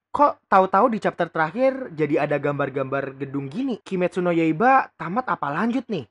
Kok tahu-tahu di chapter terakhir jadi ada gambar-gambar gedung gini? Kimetsu no Yaiba tamat apa lanjut nih?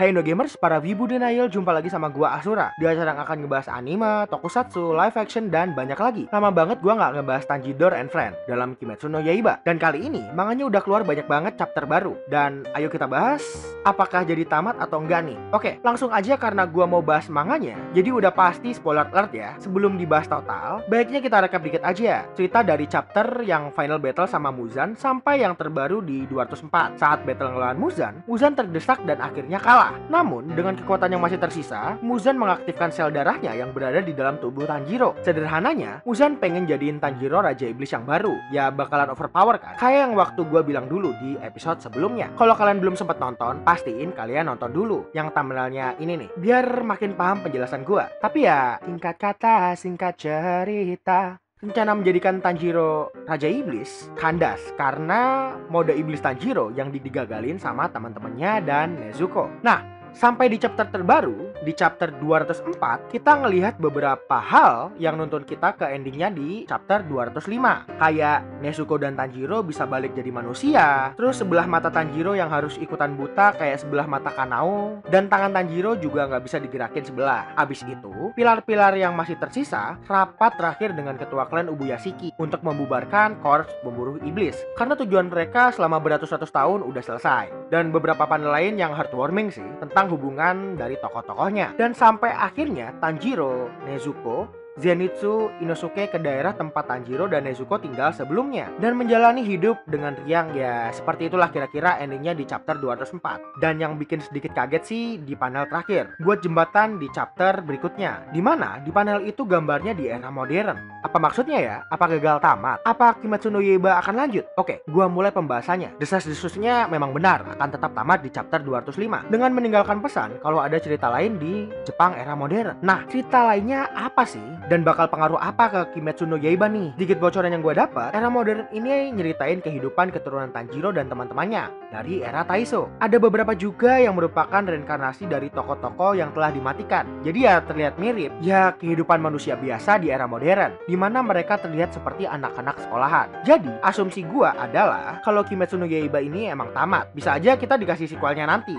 Hai Indo Gamers, para wibu denial, jumpa lagi sama gua Asura di acara yang akan ngebahas anime, tokusatsu, live action, dan banyak lagi. Lama banget gua nggak ngebahas Tanjidor and Friend dalam Kimetsu no Yaiba. Dan kali ini manganya udah keluar banyak banget chapter baru. Dan ayo kita bahas apakah jadi tamat atau enggak nih. Oke, langsung aja karena gua mau bahas manganya, jadi udah pasti spoiler alert ya. Sebelum dibahas total, baiknya kita recap dikit aja cerita dari chapter yang final battle sama Muzan sampai yang terbaru di 204. Saat battle ngelawan Muzan, Muzan terdesak dan akhirnya kalah. Namun, dengan kekuatan yang masih tersisa, Muzan mengaktifkan sel darahnya yang berada di dalam tubuh Tanjiro. Sederhananya, Muzan pengen jadiin Tanjiro Raja Iblis yang baru. Ya bakalan overpower kan? Kayak yang waktu gue bilang dulu di episode sebelumnya. Kalau kalian belum sempat nonton, pastiin kalian nonton dulu. Yang thumbnailnya ini nih, biar makin paham penjelasan gue. Tapi ya, singkat kata, singkat cerita, rencana menjadikan Tanjiro Raja Iblis kandas karena mode iblis Tanjiro yang digagalin sama teman-temannya dan Nezuko. Nah, sampai di chapter terbaru, di chapter 204, kita ngelihat beberapa hal yang nuntun kita ke endingnya di chapter 205. Kayak Nezuko dan Tanjiro bisa balik jadi manusia, terus sebelah mata Tanjiro yang harus ikutan buta kayak sebelah mata Kanao, dan tangan Tanjiro juga nggak bisa digerakin sebelah. Abis itu, pilar-pilar yang masih tersisa rapat terakhir dengan ketua klan Ubuyashiki untuk membubarkan korps pemburu iblis. Karena tujuan mereka selama beratus-ratus tahun udah selesai. Dan beberapa panel lain yang heartwarming sih, tentang hubungan dari tokoh-tokohnya. Dan sampai akhirnya Tanjiro, Nezuko, Zenitsu, Inosuke ke daerah tempat Tanjiro dan Nezuko tinggal sebelumnya dan menjalani hidup dengan riang. Ya seperti itulah kira-kira endingnya di chapter 204. Dan yang bikin sedikit kaget sih di panel terakhir, buat jembatan di chapter berikutnya, dimana di panel itu gambarnya di era modern. Apa maksudnya ya? Apa gagal tamat? Apa Kimetsu no Yaiba akan lanjut? Oke, gua mulai pembahasannya. Desas-desusnya memang benar akan tetap tamat di chapter 205 dengan meninggalkan pesan kalau ada cerita lain di Jepang era modern. Nah, cerita lainnya apa sih? Dan bakal pengaruh apa ke Kimetsu no Yaiba nih? Dikit bocoran yang gue dapat, era modern ini nyeritain kehidupan keturunan Tanjiro dan teman-temannya dari era Taiso. Ada beberapa juga yang merupakan reinkarnasi dari tokoh-tokoh yang telah dimatikan. Jadi ya terlihat mirip ya kehidupan manusia biasa di era modern, di mana mereka terlihat seperti anak-anak sekolahan. Jadi asumsi gue adalah kalau Kimetsu no Yaiba ini emang tamat, bisa aja kita dikasih sequelnya nanti.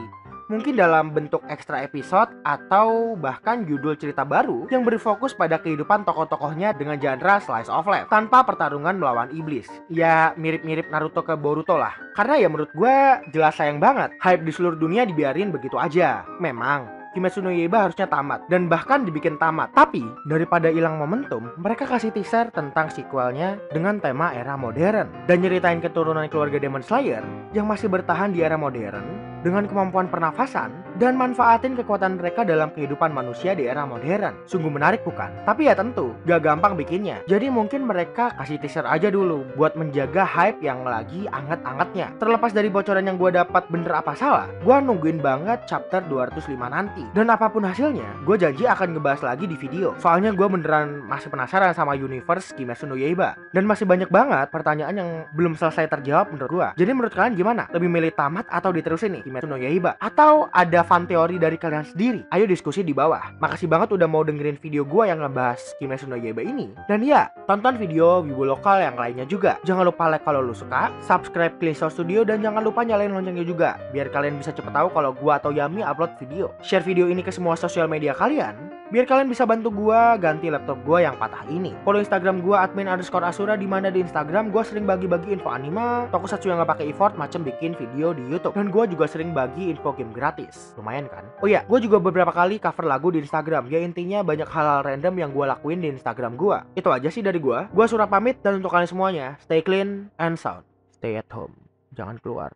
Mungkin dalam bentuk ekstra episode atau bahkan judul cerita baru yang berfokus pada kehidupan tokoh-tokohnya dengan genre slice of life tanpa pertarungan melawan iblis. Ya mirip-mirip Naruto ke Boruto lah. Karena ya menurut gue jelas sayang banget hype di seluruh dunia dibiarin begitu aja. Memang Kimetsu no Yaiba harusnya tamat dan bahkan dibikin tamat. Tapi daripada hilang momentum, mereka kasih teaser tentang sequelnya dengan tema era modern dan nyeritain keturunan keluarga Demon Slayer yang masih bertahan di era modern dengan kemampuan pernafasan dan manfaatin kekuatan mereka dalam kehidupan manusia di era modern. Sungguh menarik bukan? Tapi ya tentu gak gampang bikinnya. Jadi mungkin mereka kasih teaser aja dulu buat menjaga hype yang lagi anget-angetnya. Terlepas dari bocoran yang gue dapat bener apa salah, gue nungguin banget chapter 205 nanti. Dan apapun hasilnya, gue janji akan ngebahas lagi di video. Soalnya gue beneran masih penasaran sama universe Kimetsu no Yaiba. Dan masih banyak banget pertanyaan yang belum selesai terjawab menurut gue. Jadi menurut kalian gimana? Lebih milih tamat atau diterusin nih Kimetsu no Yaiba? Atau ada fan teori dari kalian sendiri? Ayo diskusi di bawah. Makasih banget udah mau dengerin video gue yang ngebahas Kimetsu no Yaiba ini. Dan ya, tonton video wibu lokal yang lainnya juga. Jangan lupa like kalau lu suka, subscribe Klisau Studio, dan jangan lupa nyalain loncengnya juga biar kalian bisa cepet tahu kalau gue atau Yami upload video. Share video ini ke semua sosial media kalian biar kalian bisa bantu gua ganti laptop gua yang patah ini. Follow Instagram gua @admin_asura, di mana di Instagram gua sering bagi-bagi info anime, tokusatsu yang gak pakai effort, macam bikin video di YouTube. Dan gua juga sering bagi info game gratis. Lumayan kan? Oh iya, gua juga beberapa kali cover lagu di Instagram. Ya intinya banyak hal-hal random yang gua lakuin di Instagram gua. Itu aja sih dari gua. Gua Sura pamit, dan untuk kalian semuanya, stay clean and sound. Stay at home. Jangan keluar.